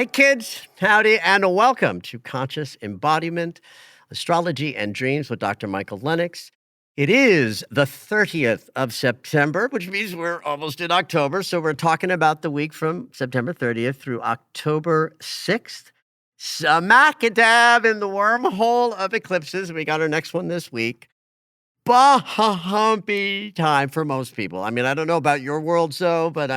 Hey kids, howdy and welcome to Conscious Embodiment, Astrology and Dreams with Dr. Michael Lennox. It is the 30th of September, which means we're almost in October. So we're talking about the week from September 30th through October 6th. Smack a dab in the wormhole of eclipses. We got our next one this week. Bumpy time for most people. I mean, I don't know about your world, so, but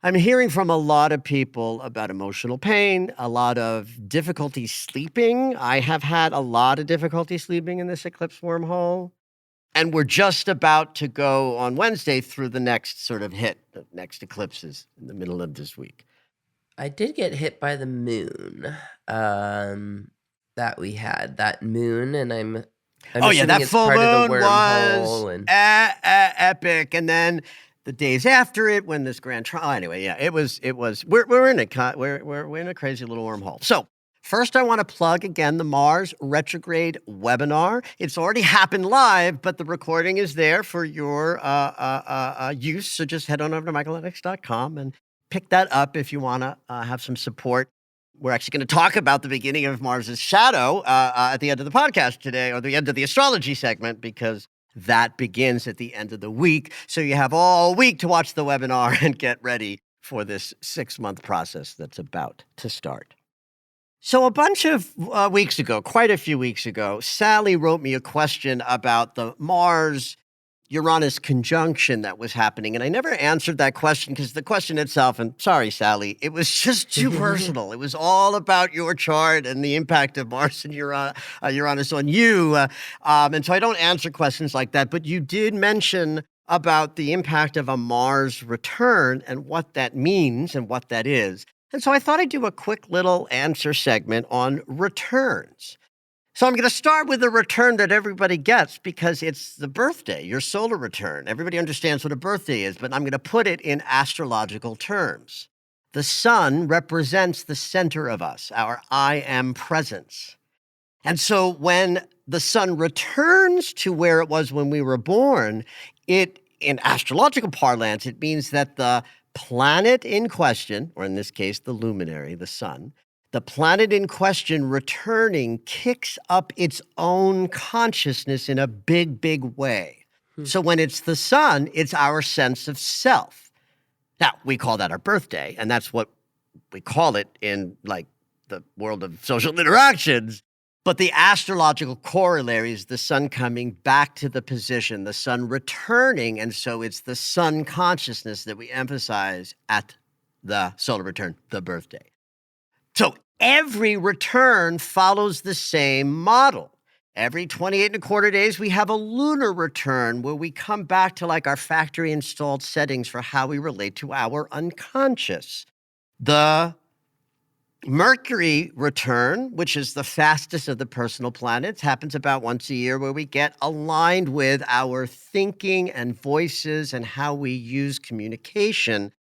I'm hearing from a lot of people about emotional pain, a lot of difficulty sleeping. I have had a lot of difficulty sleeping in this eclipse wormhole. And we're just about to go on Wednesday through the next sort of hit, the next eclipses in the middle of this week. I did get hit by the moon that we had, that moon, and I'm Oh, yeah, assuming that it's full part of the moon was wormhole. And epic. And then the days after it, when this grand trial, anyway, yeah, it was. We're in we're in a crazy little wormhole. So first, I want to plug again the Mars retrograde webinar. It's already happened live, but the recording is there for your use. So just head on over to michaellennox.com and pick that up if you want to have some support. We're actually going to talk about the beginning of Mars's shadow at the end of the podcast today, or the end of the astrology segment, because that begins at the end of the week. So you have all week to watch the webinar and get ready for this 6-month process that's about to start. So a bunch of weeks ago, quite a few weeks ago, Sally wrote me a question about the Mars-Uranus conjunction that was happening. And I never answered that question because the question itself, and sorry, Sally, it was just too personal. It was all about your chart and the impact of Mars and Uranus on you. And so I don't answer questions like that. But you did mention about the impact of a Mars return and what that means and what that is. And so I thought I'd do a quick little answer segment on returns. So I'm going to start with the return that everybody gets because it's the birthday, your solar return. Everybody understands what a birthday is, but I'm going to put it in astrological terms. The sun represents the center of us, our I am presence. And so when the sun returns to where it was when we were born, in astrological parlance, it means that the planet in question, or in this case, the luminary, the sun, the planet in question returning kicks up its own consciousness in a big, big way. So when it's the sun, it's our sense of self. Now, we call that our birthday, and that's what we call it in like the world of social interactions. But the astrological corollary is the sun coming back to the position, the sun returning, and so it's the sun consciousness that we emphasize at the solar return, the birthday. So every return follows the same model. Every 28 and a quarter days, we have a lunar return where we come back to like our factory installed settings for how we relate to our unconscious. The Mercury return, which is the fastest of the personal planets, happens about once a year where we get aligned with our thinking and voices and how we use communication.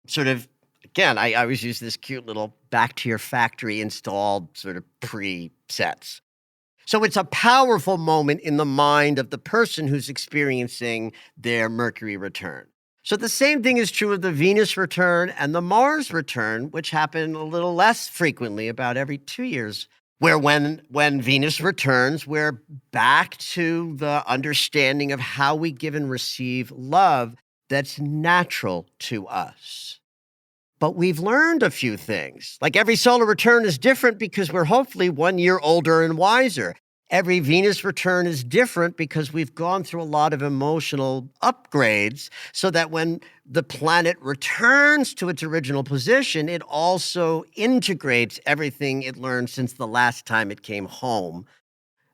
Sort of, again, I always use this cute little back to your factory installed sort of presets. So it's a powerful moment in the mind of the person who's experiencing their Mercury return. So the same thing is true of the Venus return and the Mars return, which happen a little less frequently, about every 2 years, where when Venus returns, we're back to the understanding of how we give and receive love that's natural to us. But we've learned a few things. Like every solar return is different because we're hopefully 1 year older and wiser. Every Venus return is different because we've gone through a lot of emotional upgrades so that when the planet returns to its original position, it also integrates everything it learned since the last time it came home,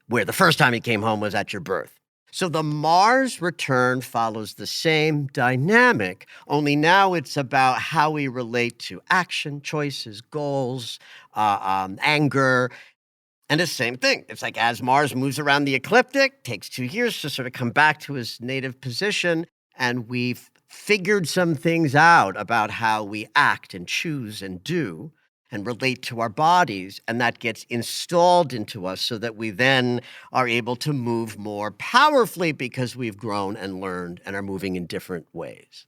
where the first time it came home was at your birth. So the Mars return follows the same dynamic, only now it's about how we relate to action, choices, goals, anger. And the same thing. It's like as Mars moves around the ecliptic, takes 2 years to sort of come back to his native position, and we've figured some things out about how we act and choose and do and relate to our bodies, and that gets installed into us so that we then are able to move more powerfully because we've grown and learned and are moving in different ways.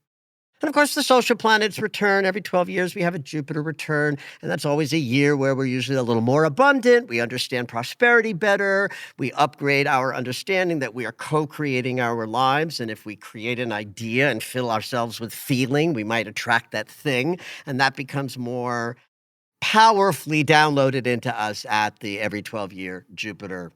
And of course, the social planets return. Every 12 years, we have a Jupiter return. And that's always a year where we're usually a little more abundant. We understand prosperity better. We upgrade our understanding that we are co-creating our lives. And if we create an idea and fill ourselves with feeling, we might attract that thing. And that becomes more powerfully downloaded into us at the every 12-year Jupiter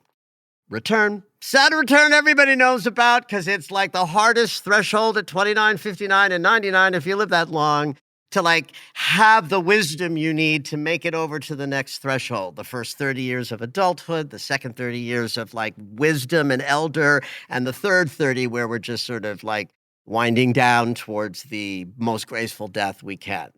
return. Saturn return, everybody knows about because it's like the hardest threshold at 29, 59, and 99 if you live that long to like have the wisdom you need to make it over to the next threshold. The first 30 years of adulthood, the second 30 years of like wisdom and elder, and the third 30 where we're just sort of like winding down towards the most graceful death we can.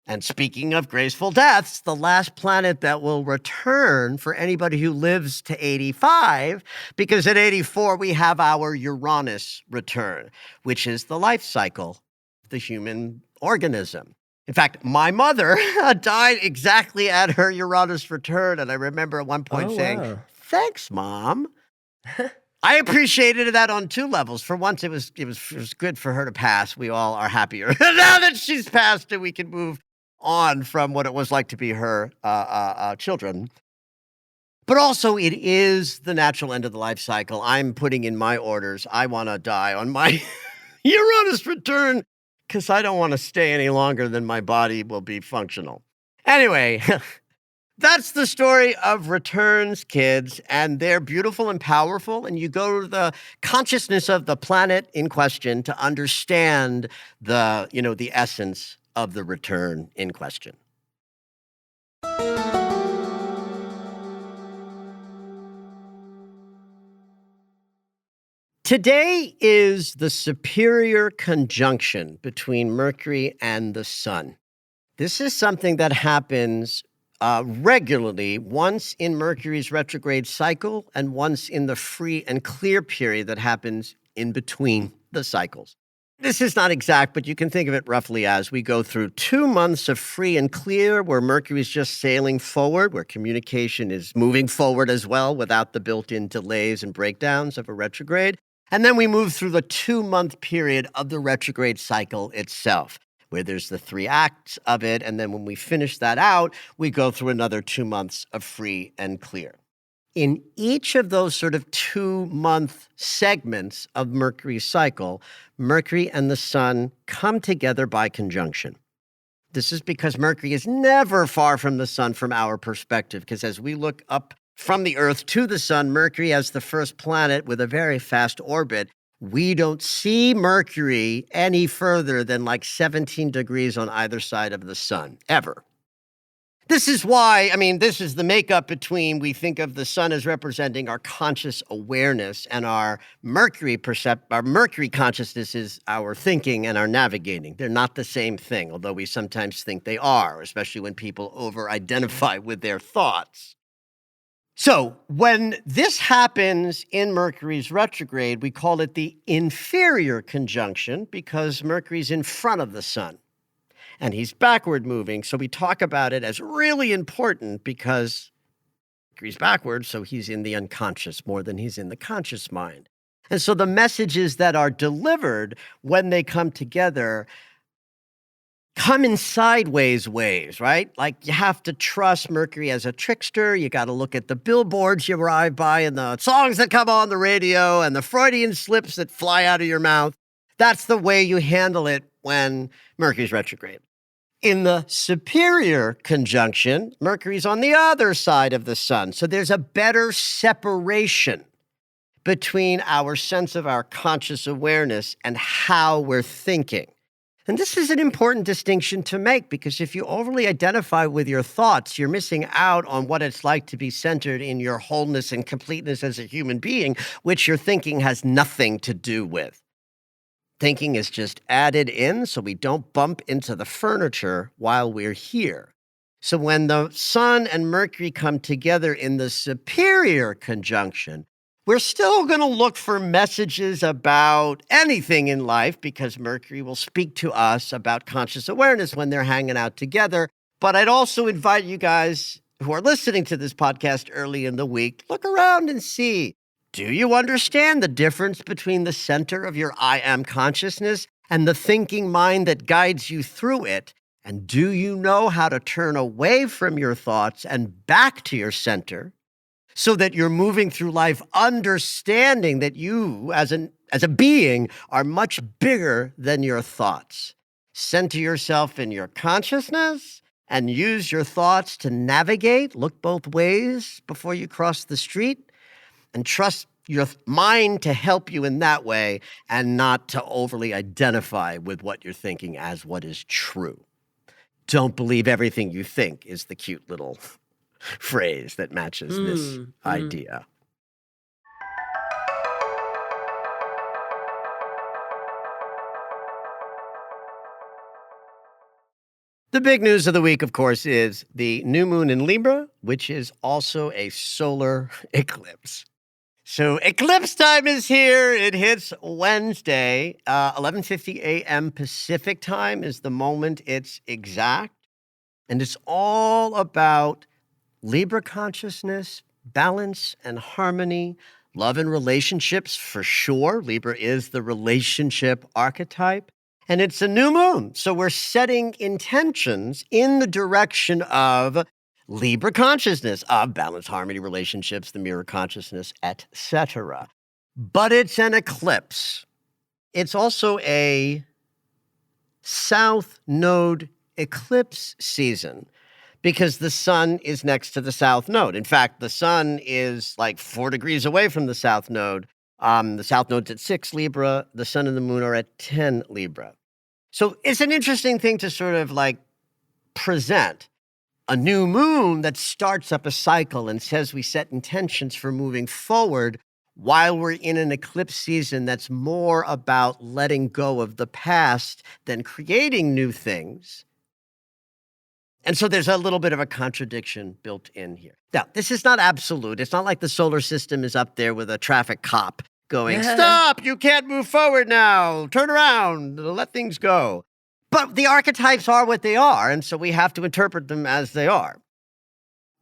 And speaking of graceful deaths, the last planet that will return for anybody who lives to 85, because at 84 we have our Uranus return, which is the life cycle of the human organism. In fact, my mother died exactly at her Uranus return, and I remember at one point saying, wow. "Thanks, Mom." I appreciated that on two levels. For once, it was good for her to pass. We all are happier now that she's passed, and we can move on from what it was like to be her children. But also, it is the natural end of the life cycle. I'm putting in my orders. I want to die on my Uranus return because I don't want to stay any longer than my body will be functional. Anyway, that's the story of returns, kids, and they're beautiful and powerful. And you go to the consciousness of the planet in question to understand the essence of the return in question. Today is the superior conjunction between Mercury and the Sun. This is something that happens regularly, once in Mercury's retrograde cycle and once in the free and clear period that happens in between the cycles. This is not exact, but you can think of it roughly as we go through 2 months of free and clear where Mercury is just sailing forward, where communication is moving forward as well without the built-in delays and breakdowns of a retrograde. And then we move through the 2-month period of the retrograde cycle itself, where there's the 3 acts of it. And then when we finish that out, we go through another 2 months of free and clear. In each of those sort of 2-month segments of Mercury's cycle, Mercury and the Sun come together by conjunction. This is because Mercury is never far from the Sun from our perspective, because as we look up from the Earth to the Sun, Mercury as the first planet with a very fast orbit, we don't see Mercury any further than like 17 degrees on either side of the Sun, ever. This is why, this is the makeup between we think of the Sun as representing our conscious awareness and our Mercury consciousness is our thinking and our navigating. They're not the same thing, although we sometimes think they are, especially when people over-identify with their thoughts. So when this happens in Mercury's retrograde, we call it the inferior conjunction because Mercury's in front of the Sun. And he's backward moving, so we talk about it as really important because Mercury's backwards, so he's in the unconscious more than he's in the conscious mind. And so the messages that are delivered when they come together come in sideways ways, right? Like you have to trust Mercury as a trickster. You got to look at the billboards you arrive by and the songs that come on the radio and the Freudian slips that fly out of your mouth. That's the way you handle it when Mercury's retrograde. In the superior conjunction, Mercury's on the other side of the Sun. So there's a better separation between our sense of our conscious awareness and how we're thinking. And this is an important distinction to make because if you overly identify with your thoughts, you're missing out on what it's like to be centered in your wholeness and completeness as a human being, which your thinking has nothing to do with. Thinking is just added in so we don't bump into the furniture while we're here. So when the Sun and Mercury come together in the superior conjunction, we're still going to look for messages about anything in life because Mercury will speak to us about conscious awareness when they're hanging out together. But I'd also invite you guys who are listening to this podcast early in the week, look around and see. Do you understand the difference between the center of your I am consciousness and the thinking mind that guides you through it? And do you know how to turn away from your thoughts and back to your center so that you're moving through life understanding that you, as a being, are much bigger than your thoughts? Center yourself in your consciousness and use your thoughts to navigate. Look both ways before you cross the street, and trust your mind to help you in that way and not to overly identify with what you're thinking as what is true. Don't believe everything you think is the cute little phrase that matches this idea. The big news of the week, of course, is the new moon in Libra, which is also a solar eclipse. So eclipse time is here. It hits Wednesday, 11:50 a.m. Pacific time is the moment it's exact. And it's all about Libra consciousness, balance and harmony, love and relationships for sure. Libra is the relationship archetype. And it's a new moon. So we're setting intentions in the direction of Libra consciousness, of balance, harmony, relationships, the mirror consciousness, etc. But it's an eclipse. It's also a South Node eclipse season because the sun is next to the South Node. In fact, the sun is like 4 degrees away from the South Node. The South Node's at 6 Libra. The sun and the moon are at 10 Libra. So it's an interesting thing to sort of like present a new moon that starts up a cycle and says we set intentions for moving forward while we're in an eclipse season that's more about letting go of the past than creating new things. And so there's a little bit of a contradiction built in here. Now, this is not absolute. It's not like the solar system is up there with a traffic cop going, stop, you can't move forward now, turn around, let things go. But the archetypes are what they are, and so we have to interpret them as they are.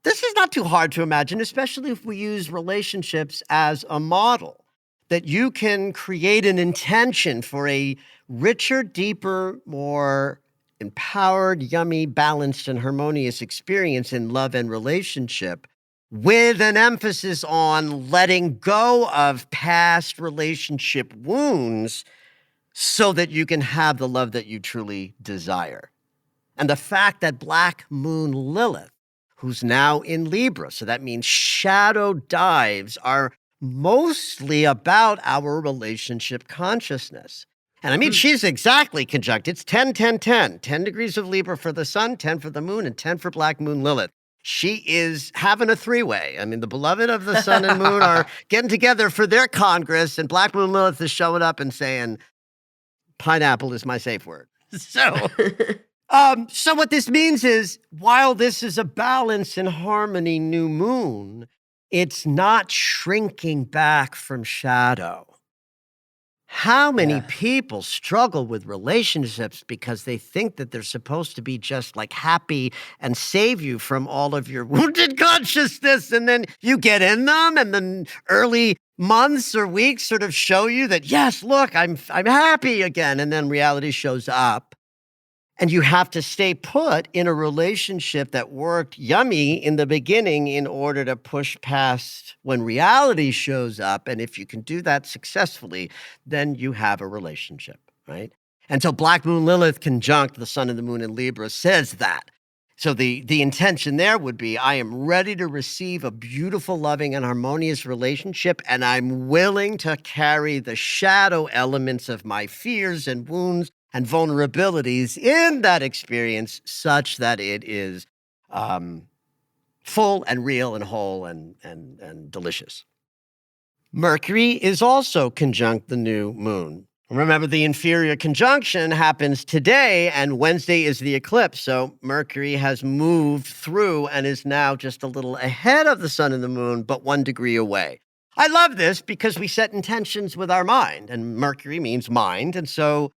This is not too hard to imagine, especially if we use relationships as a model, that you can create an intention for a richer, deeper, more empowered, yummy, balanced, and harmonious experience in love and relationship with an emphasis on letting go of past relationship wounds so that you can have the love that you truly desire. And the fact that Black Moon Lilith, who's now in Libra, so that means shadow dives, are mostly about our relationship consciousness. And I mean, she's exactly conjunct. It's 10, 10, 10. 10 degrees of Libra for the sun, 10 for the moon, and 10 for Black Moon Lilith. She is having a three-way. I mean, the beloved of the sun and moon are getting together for their congress, and Black Moon Lilith is showing up and saying, pineapple is my safe word. So what this means is, while this is a balance and harmony new moon, it's not shrinking back from shadow. How many people struggle with relationships because they think that they're supposed to be just like happy and save you from all of your wounded consciousness, and then you get in them, and then early months or weeks sort of show you that, yes, look, I'm happy again, and then reality shows up. And you have to stay put in a relationship that worked yummy in the beginning in order to push past when reality shows up. And if you can do that successfully, then you have a relationship, right? And so Black Moon Lilith conjunct the sun and the moon in Libra says that. So the intention there would be, I am ready to receive a beautiful, loving, and harmonious relationship, and I'm willing to carry the shadow elements of my fears and wounds and vulnerabilities in that experience such that it is full and real and whole and delicious. Mercury is also conjunct the new moon. Remember, the inferior conjunction happens today, and Wednesday is the eclipse. So Mercury has moved through and is now just a little ahead of the sun and the moon, but 1 degree away. I love this because we set intentions with our mind, and Mercury means mind. And so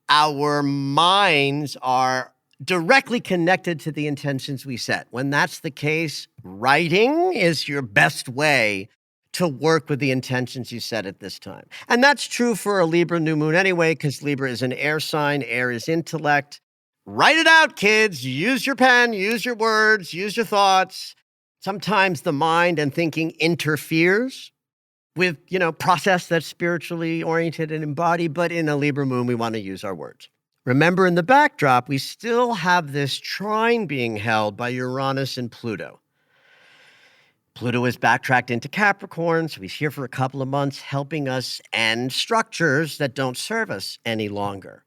our minds are directly connected to the intentions we set. When that's the case, writing is your best way to work with the intentions you set at this time. And that's true for a Libra new moon anyway, because Libra is an air sign. Air is intellect. Write it out, kids. Use your pen, use your words, use your thoughts. Sometimes the mind and thinking interferes with, process that's spiritually oriented and embodied. But in a Libra moon, we want to use our words. Remember, in the backdrop, we still have this trine being held by Uranus and Pluto. Pluto is backtracked into Capricorn, so he's here for a couple of months, helping us end structures that don't serve us any longer.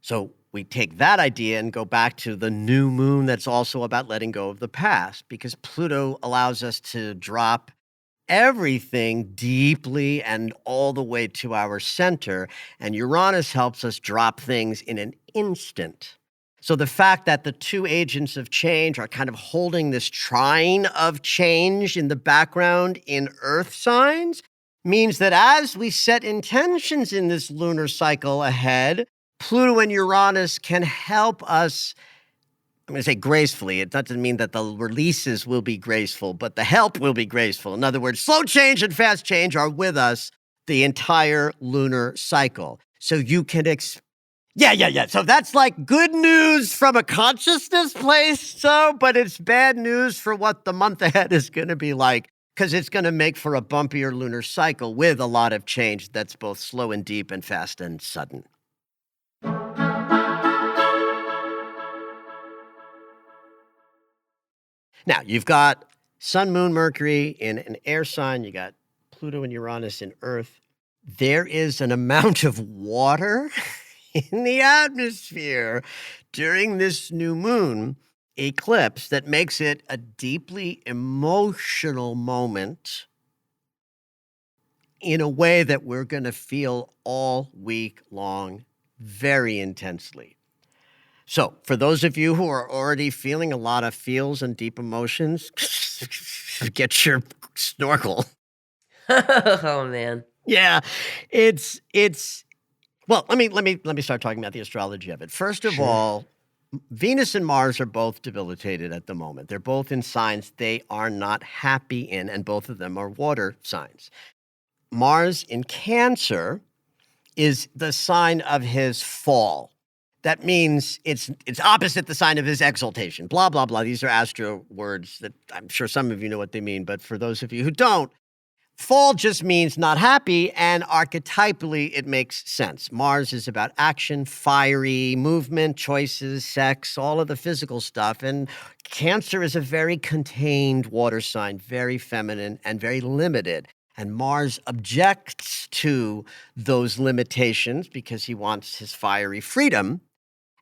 So we take that idea and go back to the new moon that's also about letting go of the past, because Pluto allows us to drop everything deeply and all the way to our center, and Uranus helps us drop things in an instant. So the fact that the two agents of change are kind of holding this trine of change in the background in Earth signs means that as we set intentions in this lunar cycle ahead, Pluto and Uranus can help us, I'm going to say gracefully. It doesn't mean that the releases will be graceful, but the help will be graceful. In other words, slow change and fast change are with us the entire lunar cycle. So you can Yeah. So that's like good news from a consciousness place, but it's bad news for what the month ahead is going to be like, because it's going to make for a bumpier lunar cycle with a lot of change that's both slow and deep and fast and sudden. Now, you've got Sun, Moon, Mercury in an air sign. You got Pluto and Uranus in Earth. There is an amount of water in the atmosphere during this new moon eclipse that makes it a deeply emotional moment in a way that we're going to feel all week long very intensely. So for those of you who are already feeling a lot of feels and deep emotions, get your snorkel. Oh man. Yeah, well, let me start talking about the astrology of it. First of all, Venus and Mars are both debilitated at the moment. They're both in signs they are not happy in, and both of them are water signs. Mars in Cancer is the sign of his fall. That means it's opposite the sign of his exaltation. Blah, blah, blah. These are astro words that I'm sure some of you know what they mean, but for those of you who don't, fall just means not happy, and archetypally it makes sense. Mars is about action, fiery movement, choices, sex, all of the physical stuff, and Cancer is a very contained water sign, very feminine and very limited. And Mars objects to those limitations because he wants his fiery freedom.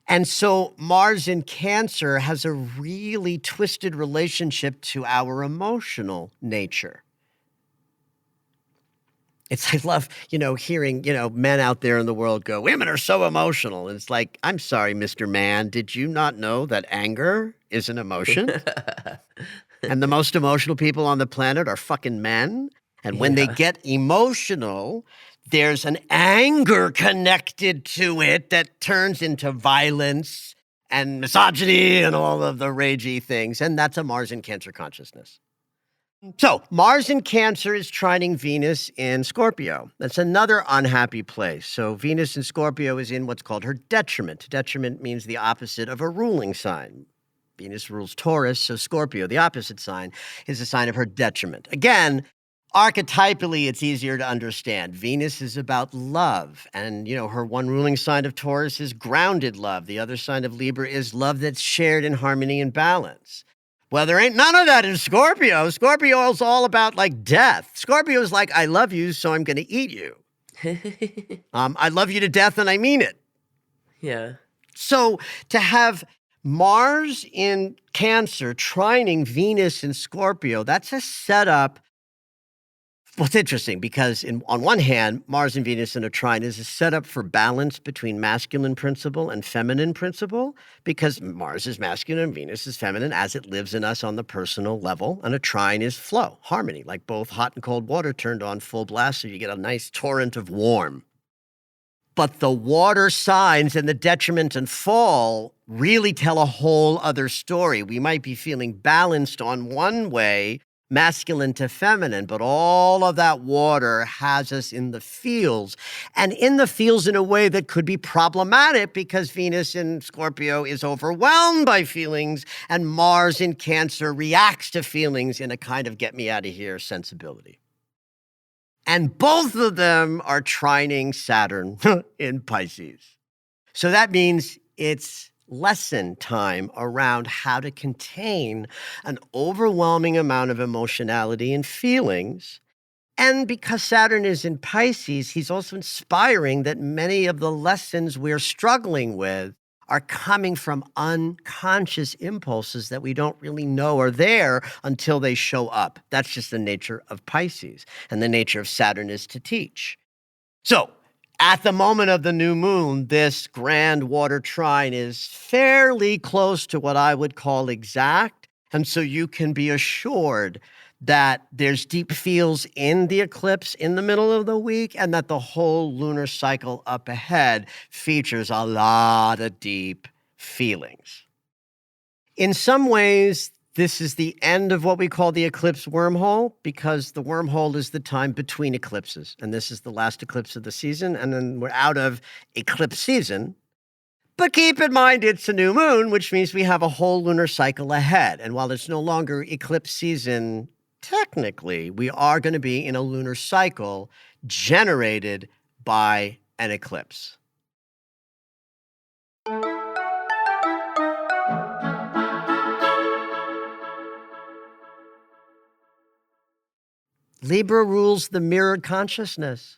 And so Mars in Cancer has a really twisted relationship to our emotional nature. I love, hearing, men out there in the world go, women are so emotional. And it's like, I'm sorry, Mr. Man, did you not know that anger is an emotion? And the most emotional people on the planet are fucking men. And when they get emotional, there's an anger connected to it that turns into violence and misogyny and all of the ragey things. And that's a Mars in Cancer consciousness. So Mars in Cancer is trining Venus in Scorpio. That's another unhappy place. So Venus in Scorpio is in what's called her detriment. Detriment means the opposite of a ruling sign. Venus rules Taurus, so Scorpio, the opposite sign, is a sign of her detriment. Again, archetypally, it's easier to understand. Venus is about love, and, her one ruling sign of Taurus is grounded love. The other sign of Libra is love that's shared in harmony and balance. Well, there ain't none of that in Scorpio. Scorpio is all about, death. Scorpio is like, I love you, so I'm going to eat you. I love you to death, and I mean it. Yeah. So to have Mars in Cancer trining Venus in Scorpio, that's a setup. Well, it's interesting because on one hand, Mars and Venus in a trine is a setup for balance between masculine principle and feminine principle, because Mars is masculine and Venus is feminine as it lives in us on the personal level. And a trine is flow, harmony, like both hot and cold water turned on full blast, so you get a nice torrent of warm. But the water signs and the detriment and fall really tell a whole other story. We might be feeling balanced on one way, masculine to feminine, but all of that water has us in the feels, and in the feels in a way that could be problematic because Venus in Scorpio is overwhelmed by feelings and Mars in Cancer reacts to feelings in a kind of get me out of here sensibility. And both of them are trining Saturn in Pisces. So that means it's lesson time around how to contain an overwhelming amount of emotionality and feelings. And because Saturn is in Pisces, he's also inspiring that many of the lessons we're struggling with are coming from unconscious impulses that we don't really know are there until they show up. That's just the nature of Pisces. And the nature of Saturn is to teach. So, at the moment of the new moon, this grand water trine is fairly close to what I would call exact. And so you can be assured that there's deep feels in the eclipse in the middle of the week and that the whole lunar cycle up ahead features a lot of deep feelings. In some ways, this is the end of what we call the eclipse wormhole because the wormhole is the time between eclipses. And this is the last eclipse of the season. And then we're out of eclipse season. But keep in mind, it's a new moon, which means we have a whole lunar cycle ahead. And while it's no longer eclipse season, technically, we are going to be in a lunar cycle generated by an eclipse. Libra rules the mirrored consciousness.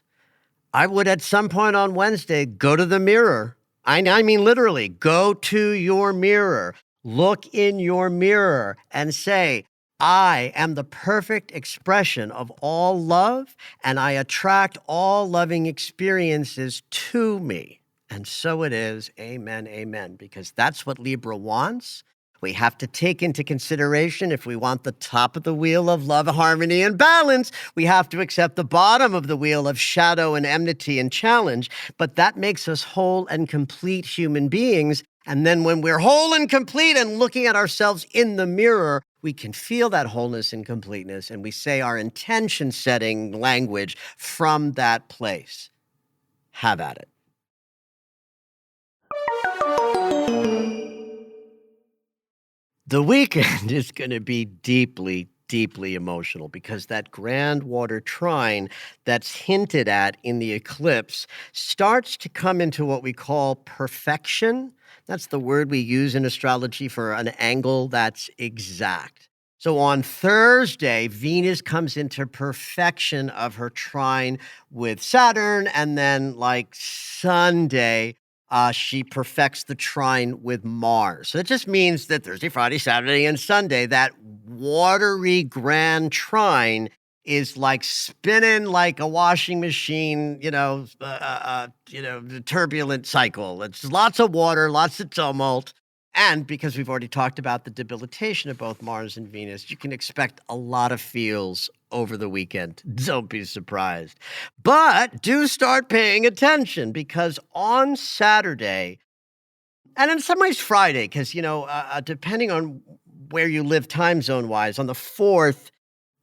I would at some point on Wednesday go to the mirror. I mean literally, go to your mirror, look in your mirror and say, I am the perfect expression of all love and I attract all loving experiences to me. And so it is, amen, amen, because that's what Libra wants. We have to take into consideration if we want the top of the wheel of love, harmony, and balance, we have to accept the bottom of the wheel of shadow and enmity and challenge. But that makes us whole and complete human beings. And then when we're whole and complete and looking at ourselves in the mirror, we can feel that wholeness and completeness. And we say our intention setting language from that place. Have at it. The weekend is going to be deeply, deeply emotional because that grand water trine that's hinted at in the eclipse starts to come into what we call perfection. That's the word we use in astrology for an angle that's exact. So on Thursday, Venus comes into perfection of her trine with Saturn, and then like Sunday, she perfects the trine with Mars. So it just means that Thursday, Friday, Saturday, and Sunday, that watery grand trine is like spinning like a washing machine, the turbulent cycle. It's lots of water, lots of tumult. And because we've already talked about the debilitation of both Mars and Venus, you can expect a lot of feels over the weekend. Don't be surprised. But do start paying attention because on Saturday, and in some ways Friday, because, depending on where you live time zone wise, on the 4th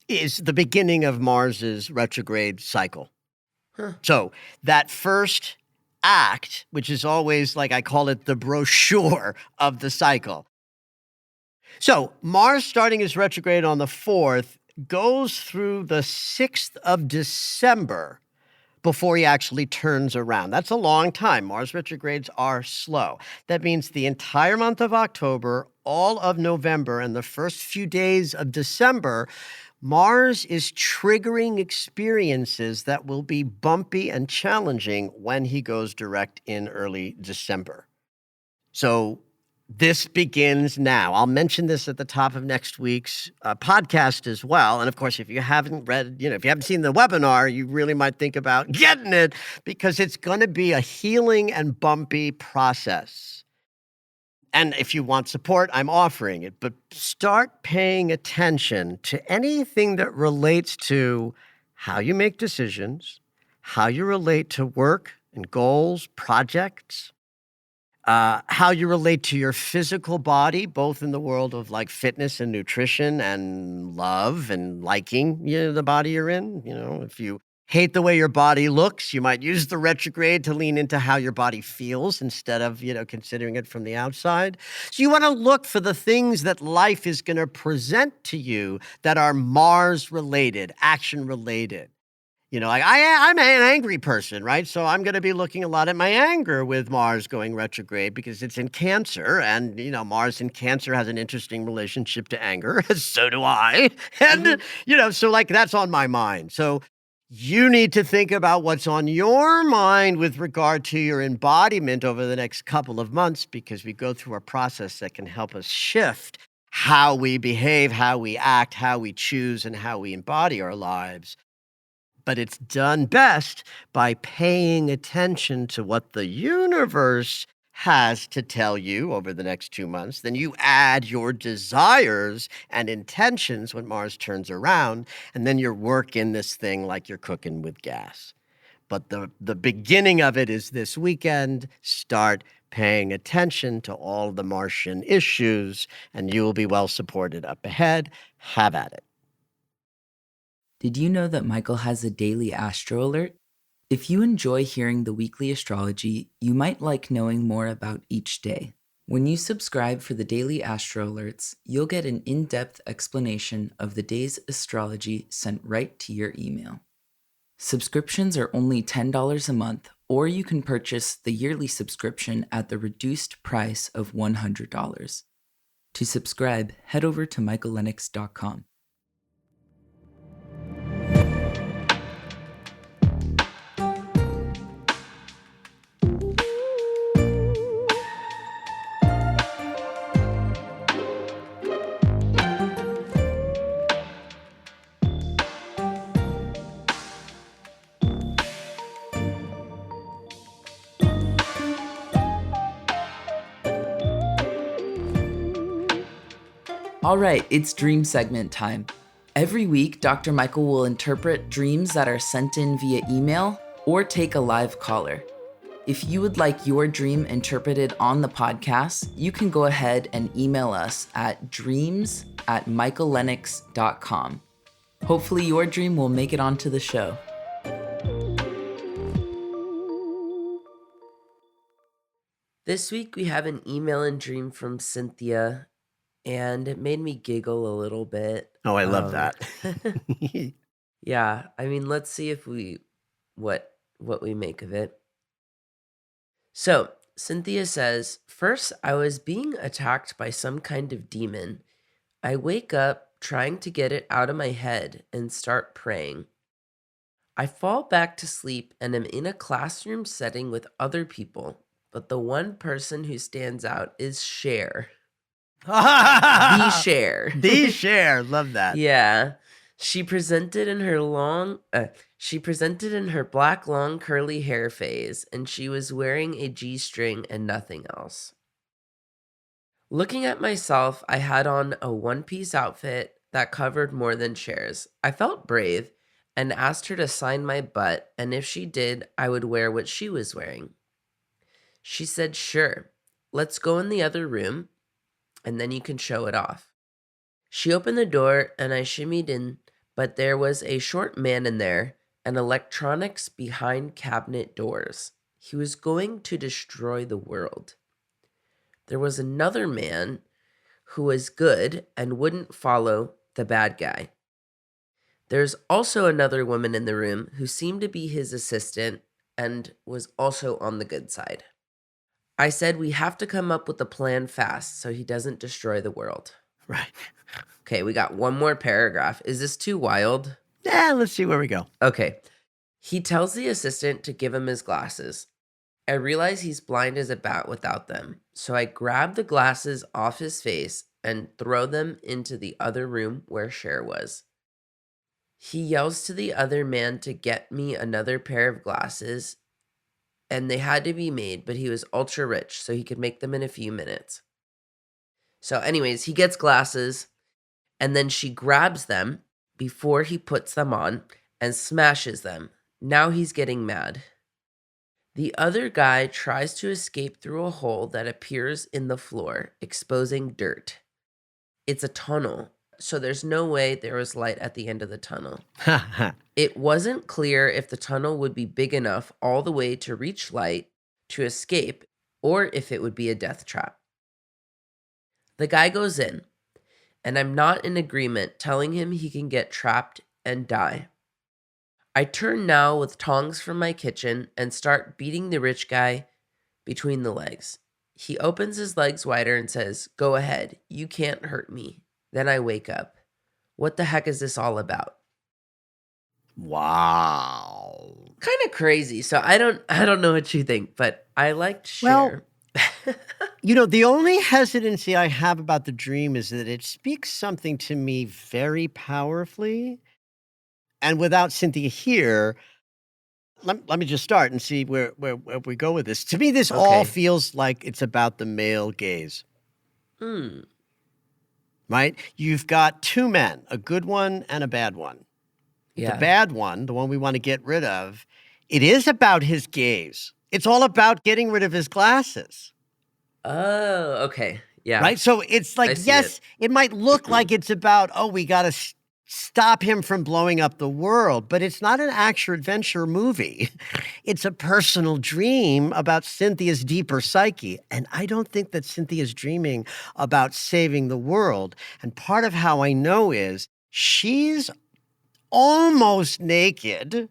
is the beginning of Mars's retrograde cycle. So that first act, which is always, like I call it, the brochure of the cycle. So Mars starting his retrograde on the 4th goes through the 6th of December before he actually turns around. That's a long time. Mars retrogrades are slow. That means the entire month of October, all of November, and the first few days of December, Mars is triggering experiences that will be bumpy and challenging when he goes direct in early December. So this begins now. I'll mention this at the top of next week's podcast as well. And of course, if you haven't read, if you haven't seen the webinar, you really might think about getting it because it's going to be a healing and bumpy process. And if you want support, I'm offering it. But start paying attention to anything that relates to how you make decisions, how you relate to work and goals, projects, How you relate to your physical body, both in the world of like fitness and nutrition and love and liking, the body you're in. If you hate the way your body looks, you might use the retrograde to lean into how your body feels instead of, considering it from the outside. So you want to look for the things that life is going to present to you that are Mars related, action related. Like I'm an angry person, right? So I'm going to be looking a lot at my anger with Mars going retrograde because it's in Cancer. And, Mars in Cancer has an interesting relationship to anger. So do I. And, Mhm. so like that's on my mind. So you need to think about what's on your mind with regard to your embodiment over the next couple of months, because we go through a process that can help us shift how we behave, how we act, how we choose, and how we embody our lives. But it's done best by paying attention to what the universe has to tell you over the next 2 months. Then you add your desires and intentions when Mars turns around, and then you're working this thing like you're cooking with gas. But the beginning of it is this weekend. Start paying attention to all the Martian issues, and you will be well supported up ahead. Have at it. Did you know that Michael has a daily astro alert? If you enjoy hearing the weekly astrology, you might like knowing more about each day. When you subscribe for the daily astro alerts, you'll get an in-depth explanation of the day's astrology sent right to your email. Subscriptions are only $10 a month, or you can purchase the yearly subscription at the reduced price of $100. To subscribe, head over to michaellennox.com. All right, it's dream segment time. Every week, Dr. Michael will interpret dreams that are sent in via email or take a live caller. If you would like your dream interpreted on the podcast, you can go ahead and email us at dreams@michaellennox.com. Hopefully your dream will make it onto the show. This week we have an email and dream from Cynthia, and it made me giggle a little bit. Oh, I love that. Yeah, I mean, let's see if what we make of it. So, Cynthia says, "First, I was being attacked by some kind of demon. I wake up trying to get it out of my head and start praying. I fall back to sleep and am in a classroom setting with other people, but the one person who stands out is Cher. The Cher. The Cher. Love that. Yeah. She presented in her black long curly hair phase, and she was wearing a G-string and nothing else. Looking at myself, I had on a one-piece outfit that covered more than Cher's. I felt brave and asked her to sign my butt, and if she did, I would wear what she was wearing. She said, sure, let's go in the other room, and then you can show it off. She opened the door, and I shimmied in, but there was a short man in there and electronics behind cabinet doors. He was going to destroy the world. There was another man who was good and wouldn't follow the bad guy. There's also another woman in the room who seemed to be his assistant and was also on the good side. I said we have to come up with a plan fast so he doesn't destroy the world." Right. Okay, we got one more paragraph. Is this too wild? Yeah, let's see where we go. Okay. He tells the assistant to give him his glasses. I realize he's blind as a bat without them, so I grab the glasses off his face and throw them into the other room where Cher was. He yells to the other man to get me another pair of glasses, and they had to be made, but he was ultra rich, so he could make them in a few minutes. So anyways, he gets glasses, and then she grabs them before he puts them on and smashes them. Now he's getting mad. The other guy tries to escape through a hole that appears in the floor, exposing dirt. It's a tunnel, so there's no way there was light at the end of the tunnel. It wasn't clear if the tunnel would be big enough all the way to reach light to escape, or if it would be a death trap. The guy goes in, and I'm not in agreement, telling him he can get trapped and die. I turn now with tongs from my kitchen and start beating the rich guy between the legs. He opens his legs wider and says, "Go ahead, you can't hurt me." Then I wake up. What the heck is this all about? Wow. Kind of crazy. So I don't know what you think, but I liked Well, Cher. the only hesitancy I have about the dream is that it speaks something to me very powerfully. And without Cynthia here, let me just start and see where we go with this. To me, this all Okay. feels like it's about the male gaze, right? You've got two men, a good one and a bad one. Yeah. The bad one, the one we want to get rid of, it is about his gaze. It's all about getting rid of his glasses. Oh, okay. Yeah. Right? So it's like, I see yes, it might look like it's about, we got to stop him from blowing up the world, but it's not an action-adventure movie. It's a personal dream about Cynthia's deeper psyche. And I don't think that Cynthia's dreaming about saving the world. And part of how I know is she's almost naked.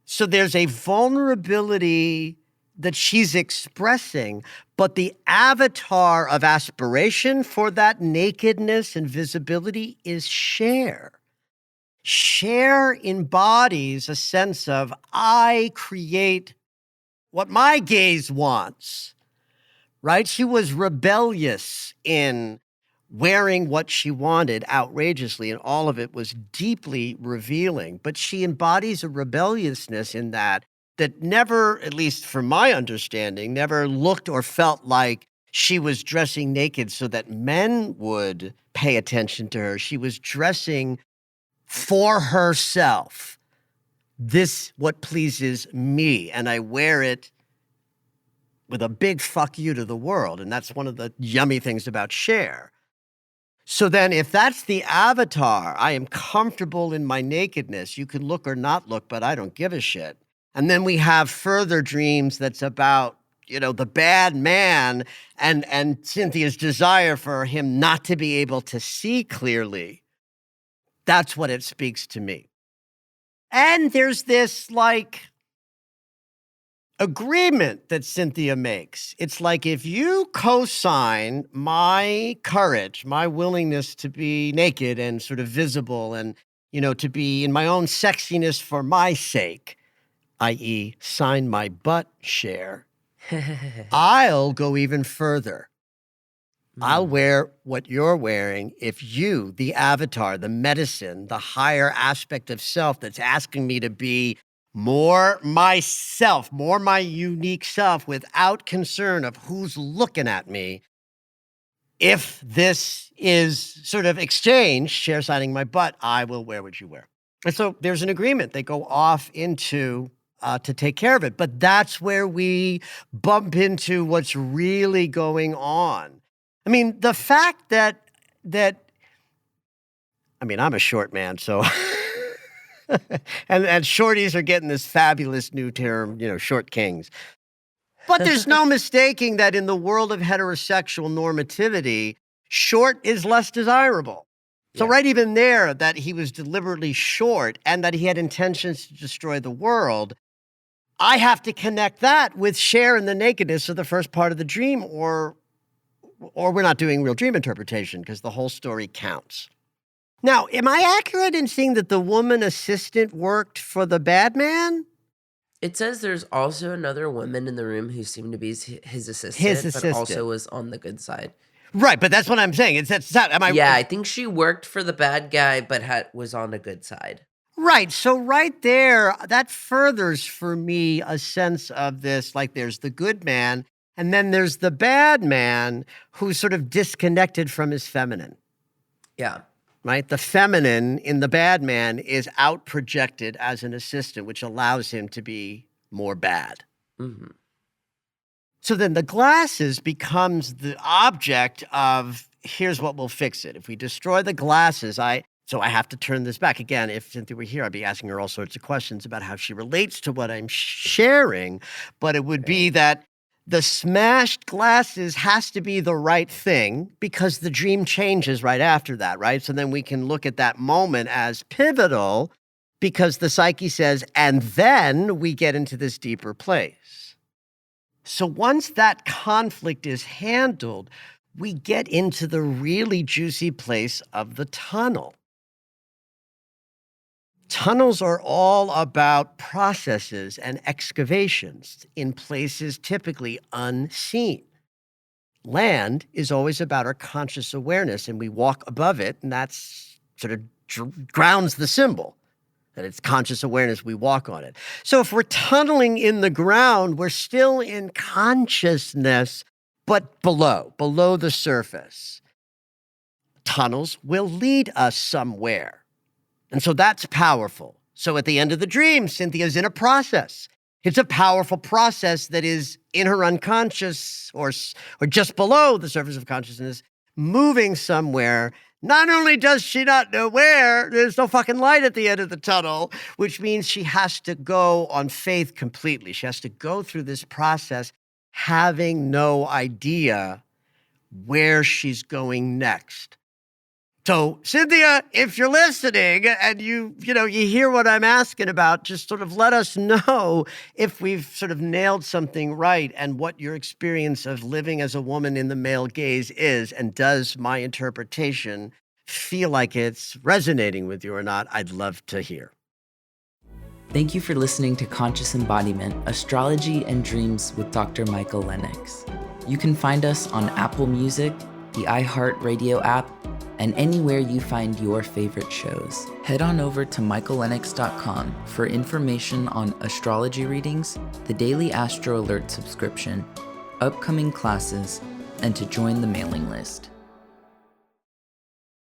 So there's a vulnerability that she's expressing, but the avatar of aspiration for that nakedness and visibility is Cher. Cher embodies a sense of, I create what my gaze wants, right? She was rebellious in wearing what she wanted outrageously, and all of it was deeply revealing. But she embodies a rebelliousness in that never, at least from my understanding, never looked or felt like she was dressing naked so that men would pay attention to her. She was dressing for herself. This, what pleases me, and I wear it with a big fuck you to the world. And that's one of the yummy things about Cher. So then if that's the avatar, I am comfortable in my nakedness. You can look or not look, but I don't give a shit. And then we have further dreams that's about, the bad man and Cynthia's desire for him not to be able to see clearly. That's what it speaks to me. And there's this agreement that Cynthia makes. It's like, if you co-sign my courage, my willingness to be naked and sort of visible and, to be in my own sexiness for my sake, i.e. sign my butt, Cher, I'll go even further. I'll wear what you're wearing if you, the avatar, the medicine, the higher aspect of self that's asking me to be more myself, more my unique self without concern of who's looking at me. If this is sort of exchange, Cher signing my butt, I will wear what you wear. And so there's an agreement. They go off into to take care of it. But that's where we bump into what's really going on. I mean, the fact that I'm a short man, so and shorties are getting this fabulous new term, short kings. But there's no mistaking that in the world of heterosexual normativity, short is less desirable. So right even there, that he was deliberately short and that he had intentions to destroy the world, I have to connect that with Cher and the nakedness of the first part of the dream, or we're not doing real dream interpretation because the whole story counts. Now, am I accurate in seeing that the woman assistant worked for the bad man? It says there's also another woman in the room who seemed to be his assistant, but also was on the good side. Right, but that's what I'm saying. I think she worked for the bad guy, but was on the good side. Right. So right there, that furthers for me a sense of this, like there's the good man, and then there's the bad man who's sort of disconnected from his feminine. Yeah. Right? The feminine in the bad man is out projected as an assistant, which allows him to be more bad. Mm-hmm. So then the glasses becomes the object of, here's what will fix it. If we destroy the glasses, so I have to turn this back. Again, if Cynthia were here, I'd be asking her all sorts of questions about how she relates to what I'm sharing. But it would be that the smashed glasses has to be the right thing because the dream changes right after that, right? So then we can look at that moment as pivotal because the psyche says, and then we get into this deeper place. So once that conflict is handled, we get into the really juicy place of the tunnel. Tunnels are all about processes and excavations in places typically unseen. Land is always about our conscious awareness, and we walk above it, and that's sort of grounds the symbol, that it's conscious awareness, we walk on it. So if we're tunneling in the ground, we're still in consciousness, but below the surface. Tunnels will lead us somewhere. And so that's powerful. So at the end of the dream, Cynthia's in a process. It's a powerful process that is in her unconscious or just below the surface of consciousness, moving somewhere. Not only does she not know where, there's no fucking light at the end of the tunnel, which means she has to go on faith completely. She has to go through this process having no idea where she's going next. So, Cynthia, if you're listening and you hear what I'm asking about, just sort of let us know if we've sort of nailed something right and what your experience of living as a woman in the male gaze is, and does my interpretation feel like it's resonating with you or not? I'd love to hear. Thank you for listening to Conscious Embodiment, Astrology and Dreams with Dr. Michael Lennox. You can find us on Apple Music, the iHeartRadio app, and anywhere you find your favorite shows. Head on over to michaellennox.com for information on astrology readings, the Daily Astro Alert subscription, upcoming classes, and to join the mailing list.